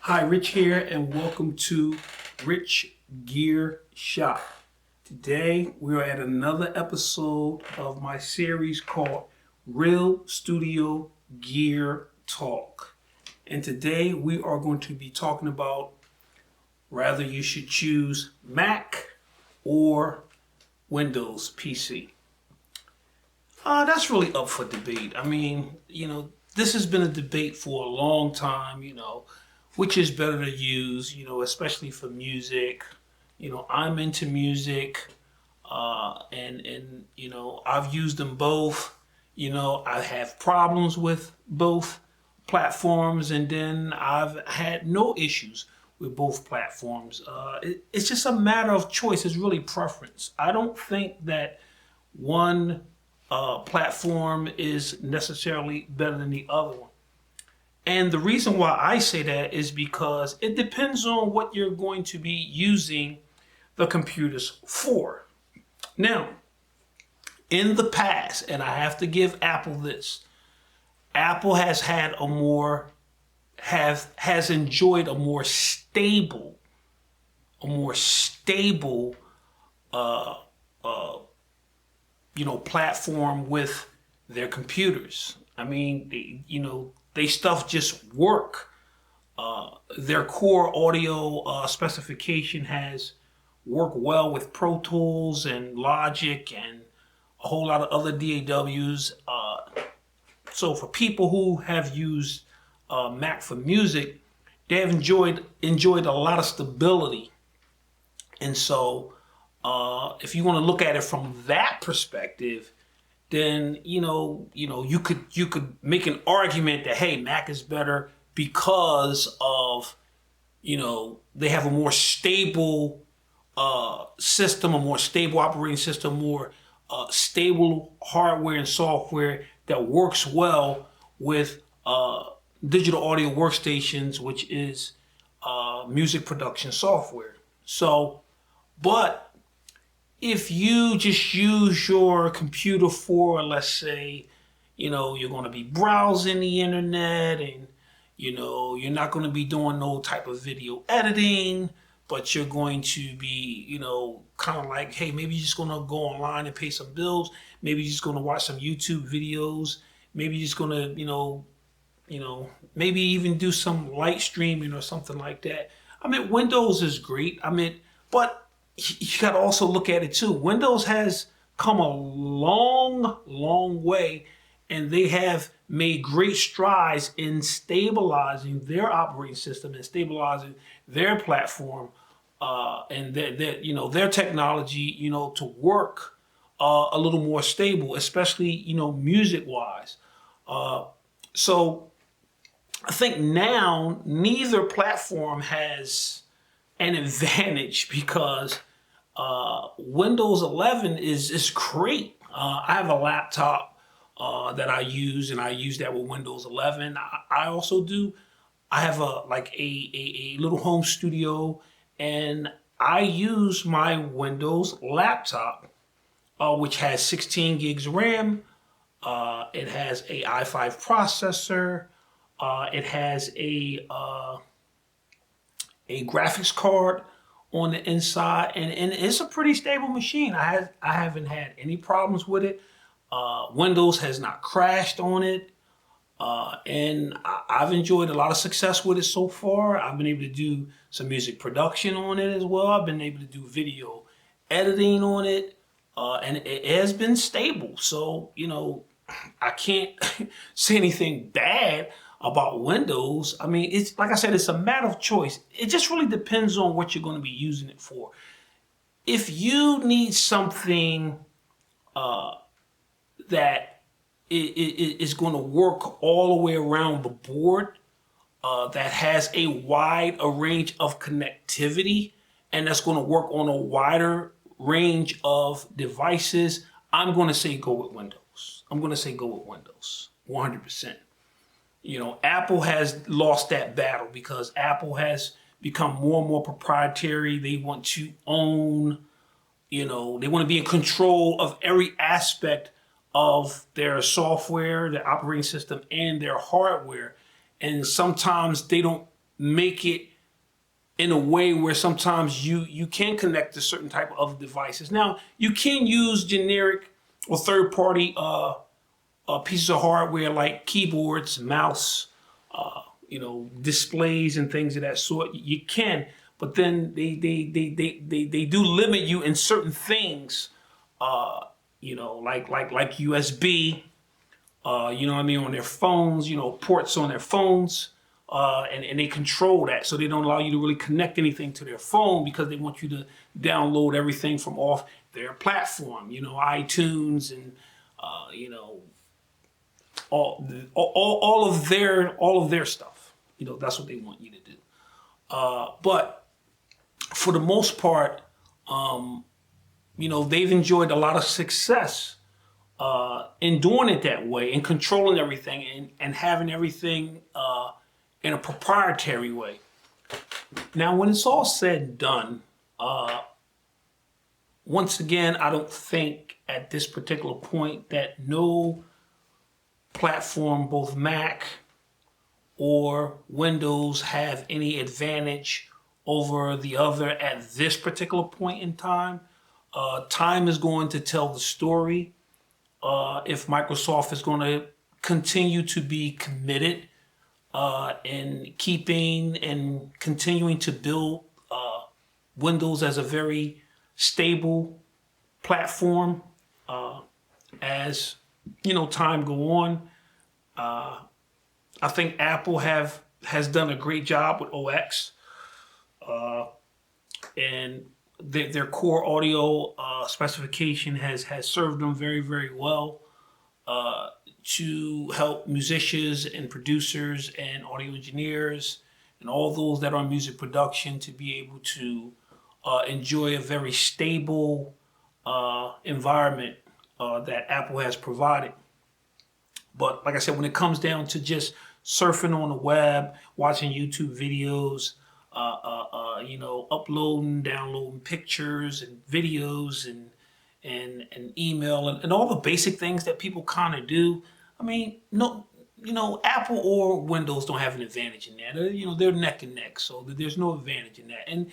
Hi, Rich here, and welcome to Rich Gear Shop. Today, we're at another episode of my series called Real Studio Gear Talk. And today, we are going to be talking about whether you should choose Mac or Windows PC. That's really up for debate. This has been a debate for a long time, which is better to use, especially for music. I'm into music, and I've used them both. I have problems with both platforms, and then I've had no issues with both platforms. It's just a matter of choice. It's really preference. I don't think that one platform is necessarily better than the other one. And the reason why I say that is because it depends on what you're going to be using the computers for. Now, in the past, and I have to give Apple this, Apple has had has enjoyed a more stable uh, uh, platform with their computers. They stuff just work. Their core audio specification has worked well with Pro Tools and Logic and a whole lot of other DAWs. So for people who have used Mac for music, they have enjoyed a lot of stability. And so if you want to look at it from that perspective, then you could make an argument that hey, Mac is better because of they have a more stable system, a more stable operating system, more stable hardware and software that works well with digital audio workstations, which is music production software. So, but if you just use your computer for, let's say, you're going to be browsing the internet and, you're not going to be doing no type of video editing, but you're going to be, kind of like, hey, maybe you're just going to go online and pay some bills. Maybe you're just going to watch some YouTube videos. Maybe you're just going to, maybe even do some light streaming or something like that. Windows is great. But you got to also look at it too. Windows has come a long way, and they have made great strides in stabilizing their operating system and stabilizing their platform and their technology, to work a little more stable, especially music wise. So I think now neither platform has an advantage because Windows 11 is great. I have a laptop that I use, and I use that with Windows 11. I also do. I have a little home studio, and I use my Windows laptop, which has 16 gigs RAM. It has a i5 processor. It has a graphics card on the inside, and it's a pretty stable machine. I haven't had any problems with it. Windows has not crashed on it, and I've enjoyed a lot of success with it so far. I've been able to do some music production on it as well. I've been able to do video editing on it, and it has been stable. So I can't say anything bad about Windows. It's like I said, it's a matter of choice. It just really depends on what you're going to be using it for. If you need something that is going to work all the way around the board, that has a wide a range of connectivity, and that's going to work on a wider range of devices, I'm going to say go with Windows. I'm going to say go with Windows 100%. Apple has lost that battle because Apple has become more and more proprietary. They want to own, they want to be in control of every aspect of their software, their operating system, and their hardware. And sometimes they don't make it in a way where sometimes you can connect to certain type of devices. Now, you can use generic or third-party pieces of hardware like keyboards, mouse, displays and things of that sort. You can, but then they do limit you in certain things, like USB, on their phones, ports on their phones, and they control that, so they don't allow you to really connect anything to their phone because they want you to download everything from off their platform, iTunes and all of their stuff. That's what they want you to do. But for the most part, they've enjoyed a lot of success in doing it that way and controlling everything and having everything in a proprietary way. Now, when it's all said and done, once again, I don't think at this particular point that no platform, both Mac or Windows, have any advantage over the other at this particular point in time. Time is going to tell the story. If Microsoft is going to continue to be committed in keeping and continuing to build Windows as a very stable platform as time go on. I think Apple has done a great job with OX, and their core audio specification has served them very, very well to help musicians and producers and audio engineers and all those that are in music production to be able to enjoy a very stable environment that Apple has provided. But like I said, when it comes down to just surfing on the web, watching YouTube videos, uploading, downloading pictures and videos and email and all the basic things that people kind of do. I mean, no, Apple or Windows don't have an advantage in that. They're neck and neck, so there's no advantage in that. And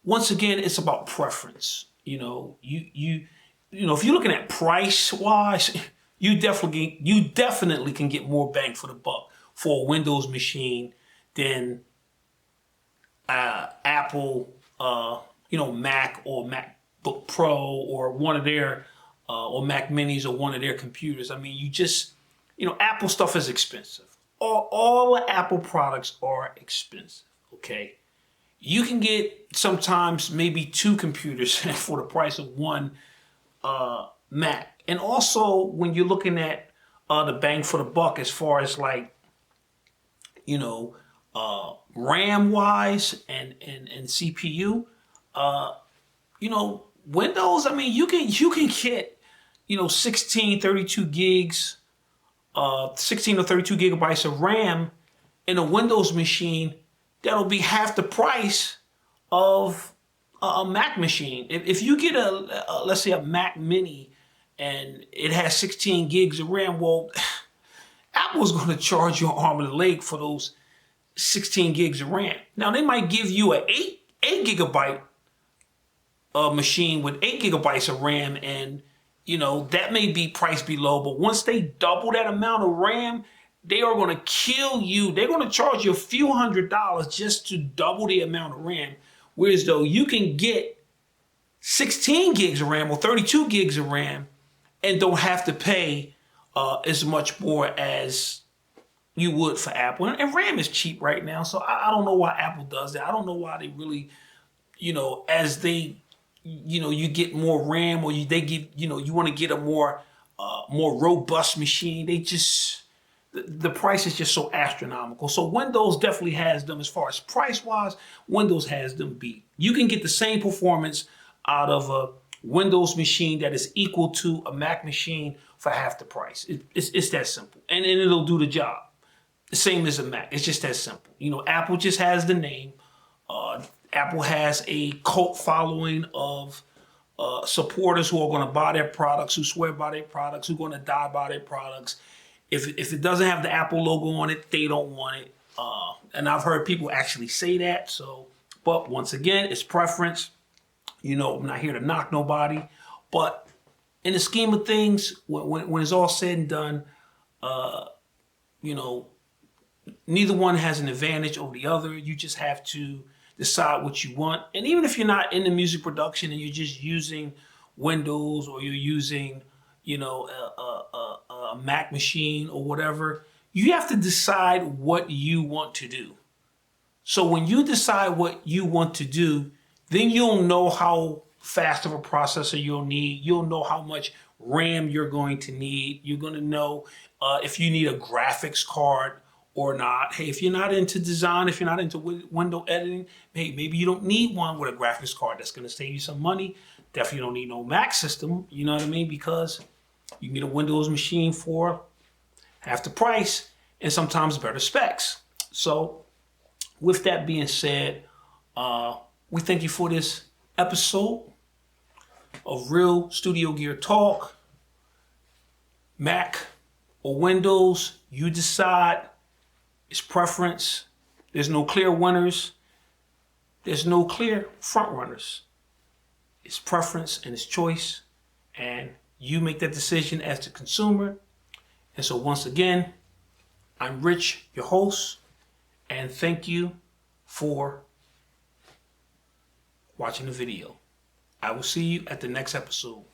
once again, it's about preference. If you're looking at price wise, you definitely can get more bang for the buck for a Windows machine than Apple, Mac or MacBook Pro or one of their or Mac Minis or one of their computers. I mean, Apple stuff is expensive. All the Apple products are expensive. Okay, you can get sometimes maybe 2 computers for the price of one Mac. And also, when you're looking at the bang for the buck, as far as RAM wise and CPU, Windows. I mean, you can get 16, 32 gigs, 16 or 32 gigabytes of RAM in a Windows machine. That'll be half the price of a Mac machine. If you get let's say a Mac Mini and it has 16 gigs of RAM, well, Apple's going to charge you an arm and a leg for those 16 gigs of RAM. Now, they might give you an 8 gigabyte machine with 8 gigabytes of RAM, and that may be priced below, but once they double that amount of RAM, they are going to kill you. They're going to charge you a few $100s just to double the amount of RAM. Whereas though you can get 16 gigs of RAM or 32 gigs of RAM and don't have to pay as much more as you would for Apple. And RAM is cheap right now, so I don't know why Apple does that. I don't know why they really, as they, you get more RAM or they give, you want to get a more robust machine. They just, the price is just so astronomical. So Windows definitely has them, as far as price wise. Windows has them beat. You can get the same performance out of a Windows machine that is equal to a Mac machine for half the price. It's that simple, and it'll do the job. The same as a Mac. It's just that simple. Apple just has the name. Apple has a cult following of supporters who are going to buy their products, who swear by their products, who are going to die by their products. If it doesn't have the Apple logo on it, they don't want it. And I've heard people actually say that. So, but once again, it's preference. You know, I'm not here to knock nobody, but in the scheme of things, when it's all said and done, you know, neither one has an advantage over the other. You just have to decide what you want. And even if you're not in the music production and you're just using Windows or you're using, you know, a Mac machine or whatever, you have to decide what you want to do. So when you decide what you want to do, then you'll know how fast of a processor you'll need. You'll know how much RAM you're going to need. You're going to know if you need a graphics card or not. Hey, if you're not into design, if you're not into window editing, hey, maybe you don't need one with a graphics card. That's going to save you some money. Definitely don't need no Mac system, you know what I mean? Because you can get a Windows machine for half the price and sometimes better specs. So with that being said, we thank you for this episode of Real Studio Gear Talk. Mac or Windows, you decide. It's preference. There's no clear winners. There's no clear front runners. It's preference and it's choice. And you make that decision as the consumer. And so once again, I'm Rich, your host, and thank you for watching the video. I will see you at the next episode.